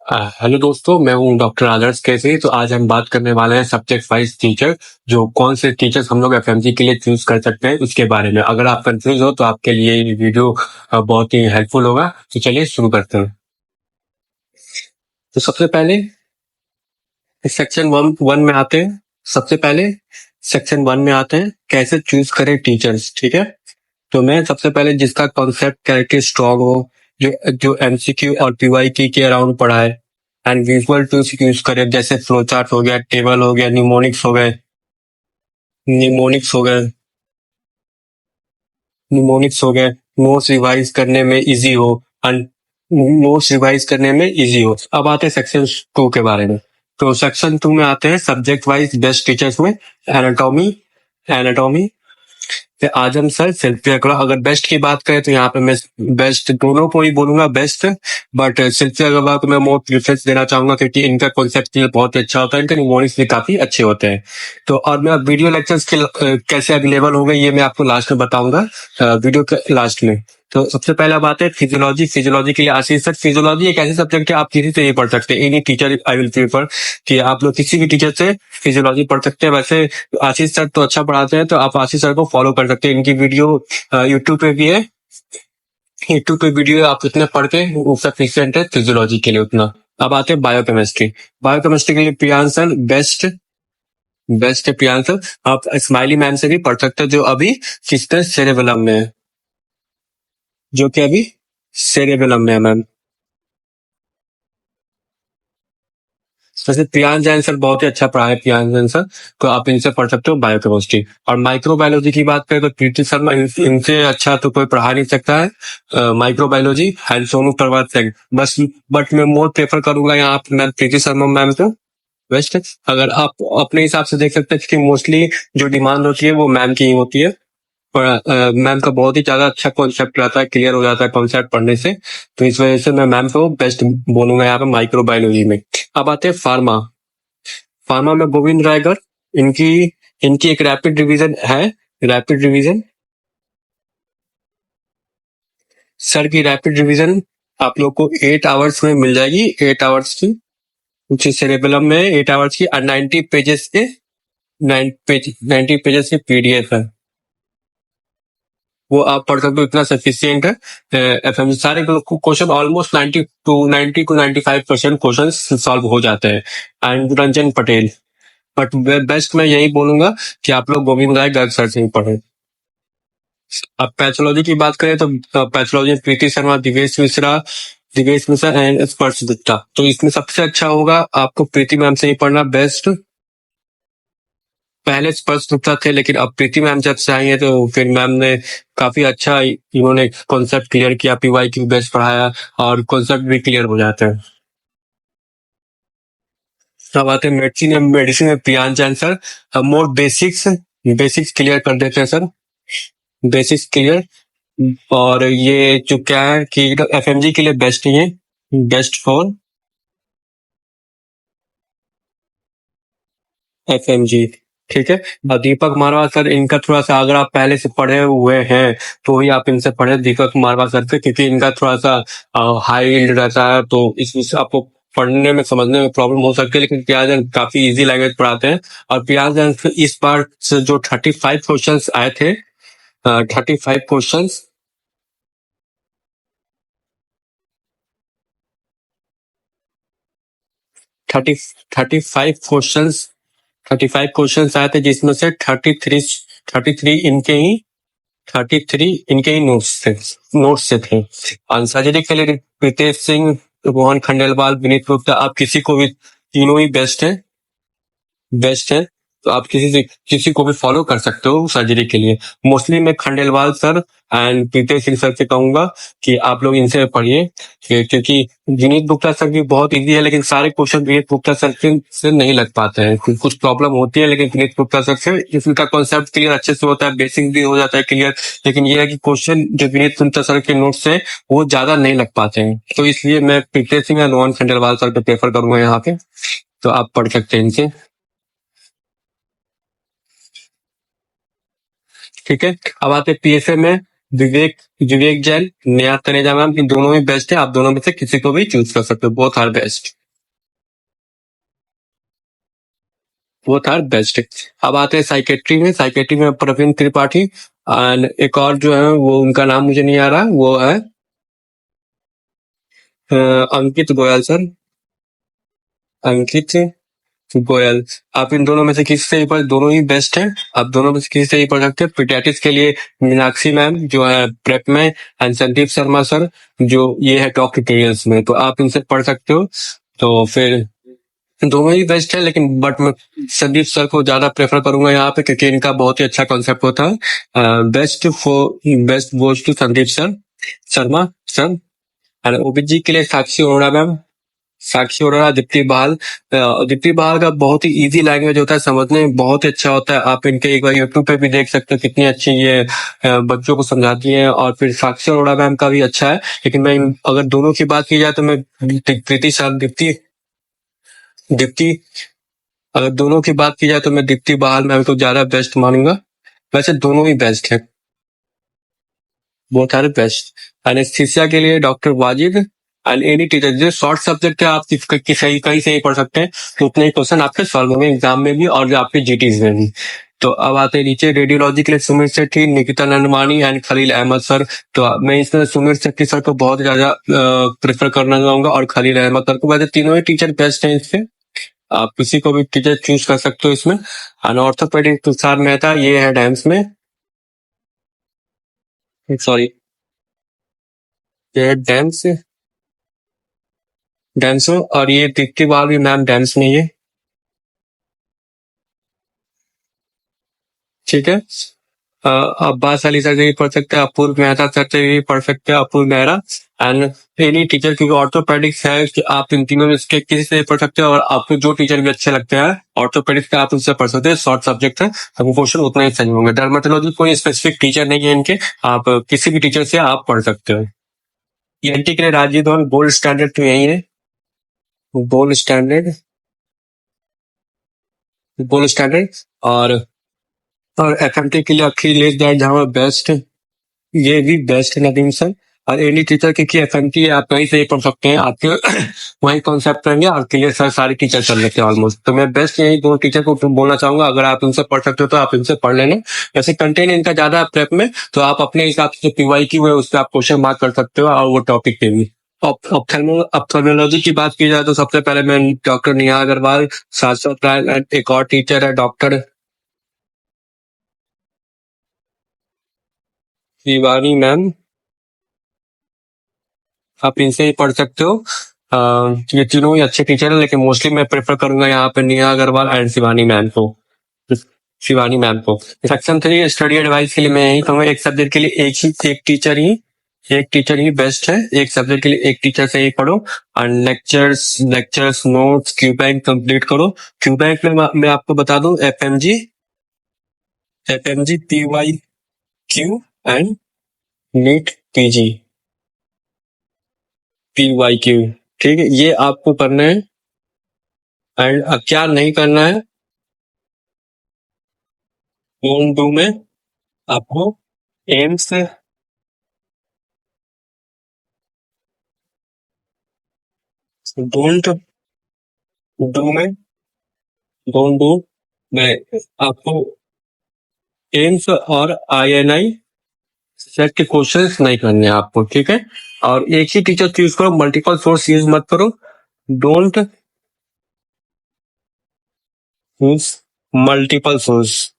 Hello दोस्तों, मैं हूं डॉक्टर आदर्श कैसे। तो आज हम बात करने वाले हैं सब्जेक्ट वाइज टीचर, जो कौन से टीचर्स हम लोग एफएमजी के लिए चूज कर सकते हैं उसके बारे में। अगर आप कंफ्यूज हो तो आपके लिए ये वीडियो बहुत ही हेल्पफुल होगा। तो चलिए शुरू करते हैं। तो सबसे पहले सेक्शन वन में आते हैं। सबसे पहले सेक्शन वन में आते हैं, कैसे चूज करें टीचर्स। ठीक है, तो मैं सबसे पहले जिसका कॉन्सेप्ट कैरेक्टर स्ट्रॉन्ग हो, जो जो एमसीक्यू और पीवाई के अराउंड पढ़ा है, एंड विजुअल टूल्स यूज करें, जैसे फ्लो चार्ट हो गया, टेबल हो गया, निमोनिक्स हो गए, नोट्स रिवाइज करने में इजी हो, एंड नोट्स रिवाइज करने में इजी हो। अब आते हैं सेक्शन टू के बारे में। तो सेक्शन टू में आते हैं सब्जेक्ट वाइज बेस्ट टीचर्स में। एनाटॉमी एनाटॉमी फिर आजम सर, शिल्पी अग्रवाल। अगर बेस्ट की बात करें तो यहाँ पे मैं बेस्ट दोनों को ही बोलूंगा बेस्ट, बट शिल्पी अग्रवाल को मैं मोर प्रेफरेंस देना चाहूंगा क्योंकि इनका कॉन्सेप्ट बहुत अच्छा होता है, इनके निमोनिक्स भी काफी अच्छे होते हैं। तो और मैं वीडियो लेक्चर्स के कैसे अवेलेबल होंगे ये मैं आपको लास्ट में बताऊंगा, वीडियो के लास्ट में। तो सबसे पहला बात है फिजियोलॉजी। फिजियोलॉजी के लिए आशीष सर। फिजियोलॉजी एक ऐसे सब्जेक्ट है आप किसी से ही पढ़ सकते हैं, any teacher I will prefer कि आप लोग किसी भी टीचर से फिजियोलॉजी पढ़ सकते हैं। वैसे आशीष सर तो अच्छा पढ़ाते हैं, तो आप आशीष सर को फॉलो कर सकते हैं। इनकी वीडियो यूट्यूब पे भी है, यूट्यूब पे वीडियो आप इतने पढ़ के वो सफिशियंट है फिजियोलॉजी के लिए उतना। अब आते हैं बायोकेमिस्ट्री। बायोकेमिस्ट्री के लिए प्रियांश सर बेस्ट बेस्ट है। प्रियांश सर, आप स्माइली मैम से भी पढ़ सकते हैं, जो अभी सिस्टर सेरेबेलम में है, जो कि अभी सेरेबेलम में है मैम। वैसे प्रियांश जैन सर बहुत ही अच्छा पढ़ा है, प्रियांश जैन सर, तो आप इनसे पढ़ सकते हो बायोकेमिस्ट्री। और माइक्रोबायोलॉजी की बात करें तो प्रीति शर्मा, इनसे अच्छा तो कोई पढ़ा नहीं सकता है माइक्रोबायोलॉजी, एंड सोनू प्रभात सिंह बस। बट मैं मोर प्रेफर करूंगा यहाँ पे मैं प्रीति शर्मा मैम को बेस्ट। अगर आप अपने हिसाब से देख सकते हैं कि मोस्टली जो डिमांड होती है वो मैम की ही होती है, पर मैम का बहुत ही ज्यादा अच्छा कॉन्सेप्ट रहता है, क्लियर हो जाता है कॉन्सेप्ट पढ़ने से। तो इस वजह से मैं मैम को बेस्ट बोलूंगा यहाँ पे माइक्रोबायोलॉजी में। अब आते हैं फार्मा। फार्मा में गोविंद रायगर, इनकी इनकी एक रैपिड रिवीजन है। रैपिड रिवीजन सर की रैपिड रिवीजन आप लोग को 8 आवर्स में मिल जाएगी, 8 आवर्स की, कुछ सेरेबेलम में 8 आवर्स की, और 90 पेजेस के 90 पेजेस की पीडीएफ है, वो आप पढ़ सकते हो, इतना सफिशियंट है। एफएम सारे question almost 90 to 95% question solve हो जाते हैं। And Ranjan Patel, but best मैं यही बोलूंगा कि आप लोग गोविंद राय गर्ग सर से ही पढ़ें। अब पैथोलॉजी की बात करें तो पैथोलॉजी में प्रीति शर्मा, दिवेश मिश्रा एंड स्पर्श गुप्ता। तो इसमें सबसे अच्छा होगा आपको प्रीति मैम से ही पढ़ना बेस्ट। पहले स्पर्श गुप्ता थे, लेकिन अब प्रीति मैम जब से आई है तो फिर मैम ने काफी अच्छा इन्होंने कॉन्सेप्ट क्लियर किया, पीवाई की बेस्ट पढ़ाया, और कॉन्सेप्ट भी क्लियर हो जाते हैं। अब आते हैं मेडिसिन। मेडिसिन में प्रियांश जैन सर, मोर बेसिक्स बेसिक्स क्लियर कर देते हैं सर, बेसिक्स क्लियर। और ये जो क्या है कि एफएमजी के लिए बेस्ट ही है, बेस्ट फॉर एफएमजी। ठीक है। और दीपक मारवा सर, इनका थोड़ा सा अगर आप पहले से पढ़े हुए हैं तो ही आप इनसे पढ़े, दीपक मारवा सर से, क्योंकि इनका थोड़ा सा हाई यील्ड रहता है, तो इसमें से आपको पढ़ने में समझने में प्रॉब्लम हो सकती है। लेकिन प्रियांश जैन काफी इजी लैंग्वेज पढ़ाते हैं। और प्रियांश जैन इस बार से जो 35 क्वेश्चन आए थे, 35 क्वेश्चन, 30 35 क्वेश्चन 35 क्वेश्चन आए थे, जिसमें से 33 इनके ही 33 इनके ही नोट्स से थे। सर्जरी के लिए प्रीतेश सिंह, रोहन खंडेलवाल, विनीत गुप्ता, आप किसी को भी, तीनों ही बेस्ट है। तो आप किसी को भी फॉलो कर सकते हो सर्जरी के लिए। मोस्टली मैं Khandelwal sir and Pritesh Singh sir से कहूंगा कि आप लोग इनसे पढ़िए, क्योंकि विनीत गुप्ता सर भी बहुत इजी है, लेकिन सारे क्वेश्चन विनीत गुप्ता सर से नहीं लग पाते हैं, कुछ प्रॉब्लम होती है। लेकिन विनीत गुप्ता सर से इनका कॉन्सेप्ट क्लियर अच्छे से होता है, बेसिक भी हो जाता है क्लियर। लेकिन ये है कि क्वेश्चन जो विनीत गुप्ता सर के नोट से वो ज्यादा नहीं लग पाते हैं, तो इसलिए मैं प्रीतेश सिंह या रोहन खंडेलवाल सर को प्रेफर करूंगा यहाँ पे। तो आप पढ़ सकते हैं इनसे। ठीक है। अब आते हैं पीएसए में। विवेक विवेक जैन, नेहा तनेजा मैम, इन दोनों ही बेस्ट है। आप दोनों में से किसी को भी चूज कर सकते हो, both are best. Both are best. अब आते हैं साइकेट्री में। साइकेट्री में प्रवीण त्रिपाठी एंड एक और जो है वो उनका नाम मुझे नहीं आ रहा, वो है अंकित गोयल सर। अंकित गोयल। आप इन दोनों में से किसी से भी पढ़, दोनों ही बेस्ट हैं। आप दोनों में से किसी से भी पढ़ सकते हैं। पीडियाट्रिक्स के लिए मीनाक्षी मैम जो है प्रेप में, एंड संदीप शर्मा सर जो ये है डॉग ट्यूटोरियल्स में, तो आप इनसे पढ़ सकते हो। तो फिर दोनों ही बेस्ट है, लेकिन बट मैं संदीप सर को ज्यादा प्रेफर करूंगा यहाँ पे, क्योंकि इनका बहुत ही अच्छा कॉन्सेप्ट होता है। Best goes to Sandeep sir Sharma sir. And OBG के लिए साक्षी अरोड़ा मैम। साक्षी अरोड़ा, दीप्ति बहाल। दीप्ति बहाल का बहुत ही इजी लैंग्वेज होता है, समझने में बहुत ही अच्छा होता है। आप इनके एक बार यूट्यूब पे भी देख सकते हो कितनी अच्छी ये बच्चों को समझाती हैं। और फिर साक्षी अरोड़ा मैम का भी अच्छा है, लेकिन मैं अगर दोनों की बात की जाए तो मैं प्रीति सर दीप्ति दीप्ति अगर दोनों की बात की जाए तो मैं दीप्ति बहाल मैम को ज्यादा बेस्ट मानूंगा। वैसे दोनों ही बेस्ट है, बोथ आर बेस्ट। एनेस्थीसिया के लिए doctor Wajid and any teacher. जो शॉर्ट सब्जेक्ट है आप सही कहीं से ही पढ़ सकते हैं, तो उतने ही क्वेश्चन आपके सॉल्व होंगे एग्जाम में भी और जो आपके जीटीज में भी। तो अब आते हैं नीचे रेडियोलॉजी के लिए सुमित सेठी, निकिता नंदमानी एंड खलील अहमद सर। तो मैं इसमें सुमित सेठी सर को बहुत ज्यादा प्रेफर करना चाहूंगा और खलील अहमद सर को। वैसे तीनों ही टीचर बेस्ट हैं इससे, आप किसी को भी टीचर चूज कर सकते हो इसमें। एंड ऑर्थोपेडिक तुषार मेहता, ये है डांस में, सॉरी ये है डांस डांस में। और ये दीप्ति बाल भी मैम डांस में ही है, ठीक है। अब्बास अली सर से भी पढ़ सकते हैं, अपूर्व मेहता सर से भी पढ़ सकते हैं, अपूर्व मेहरा एंड एनी टीचर, क्योंकि ऑर्थोपेडिक्स है कि आप इन तीनों में से किसी से भी पढ़ सकते हो। और आपको जो टीचर भी अच्छे लगते हैं ऑर्थोपेडिक्स का, आप उनसे पढ़ सकते हैं। शॉर्ट सब्जेक्ट है, आपको क्वेश्चन उतना ही सही होंगे। डर्मेटोलॉजी कोई स्पेसिफिक टीचर नहीं है इनके, आप किसी भी टीचर से आप पढ़ सकते हो। ईएनटी के लिए राजीव धवन, गोल्ड स्टैंडर्ड तो यही है, गोल्ड स्टैंडर्ड, गोल्ड स्टैंडर्ड। और एफएमटी के लिए अखिलेश दयाल जहाँ बेस्ट, ये भी बेस्ट है नदीम सर। और एनी टीचर की एफएमटी है, आप कहीं से ही पढ़ सकते हैं, आपके वही कॉन्सेप्ट रहेंगे और क्लियर सर सारे टीचर चल लेते हैं ऑलमोस्ट। तो मैं बेस्ट यही दो टीचर को बोलना चाहूंगा, अगर आप इनसे पढ़ सकते हो तो आप इनसे पढ़ लेना। वैसे कंटेंट इनका ज्यादा है प्रेप में, तो आप अपने हिसाब से पीवाई की हुए उस पर आप क्वेश्चन मार्क कर सकते हो, और वो टॉपिक पे भी। ऑप्थेल्मोलॉजी की बात की जाए तो सबसे पहले मैं डॉक्टर नेहा अग्रवाल, शाश्वत राय, एक और टीचर है डॉक्टर शिवानी मैम, आप इनसे ही पढ़ सकते हो। ये तीनों ही अच्छे टीचर हैं, लेकिन मोस्टली मैं प्रेफर करूंगा यहाँ पे नेहा अग्रवाल एंड शिवानी मैम को। शिवानी मैम को। सेक्शन 3 स्टडी एडवाइस के लिए मैं यही कहूंगा, एक सब्जेक्ट के लिए एक टीचर ही बेस्ट है। एक सब्जेक्ट के लिए एक टीचर से ही पढ़ो और lectures notes Q bank complete करो। क्यू बैंक में मैं आपको बता दूं, F M G P Y Q and NEET PG P Y Q, ठीक है, ये आपको करना है। एंड क्या नहीं करना है, जोन 2 में आपको एम्स, डोंट डू में डोंट डू में आपको एम्स और आईएनआई सेट के क्वेश्चंस नहीं करने हैं आपको, ठीक है। और एक ही टीचर चूज करो, मल्टीपल सोर्स यूज मत करो। Don't use multiple source.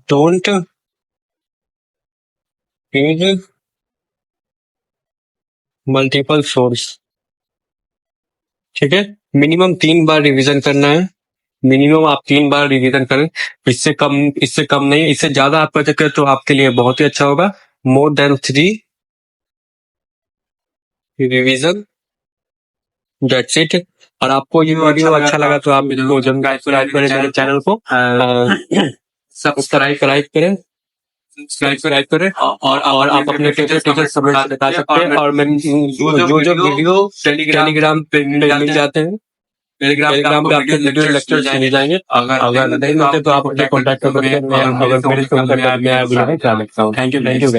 Don't use multiple source, ठीक है। मिनिमम 3 बार रिवीजन करना है, मिनिमम आप 3 बार रिवीजन करें। इससे कम नहीं, इससे ज्यादा आप कर सके तो आपके लिए बहुत ही अच्छा होगा। More than 3 revision, that's it. और आपको ये वीडियो अच्छा लगा तो आप इसको सब्सक्राइब करें, मेरे चैनल को सब्सक्राइब करें सब्सक्राइब करें और आप अपने फेवरेट टीचर सबमिट बता सकते हैं। और मैं जो वीडियो टेलीग्राम पे मिल जाते हैं, टेलीग्राम पे आपके वीडियो लेक्चर्स मिल जाएंगे। अगर नहीं मिलते तो आप अपने कॉन्टैक्ट कर सकते हैं। अगर मेरे से मैं वीडियो नहीं करा सकता हूँ। Thank you guys.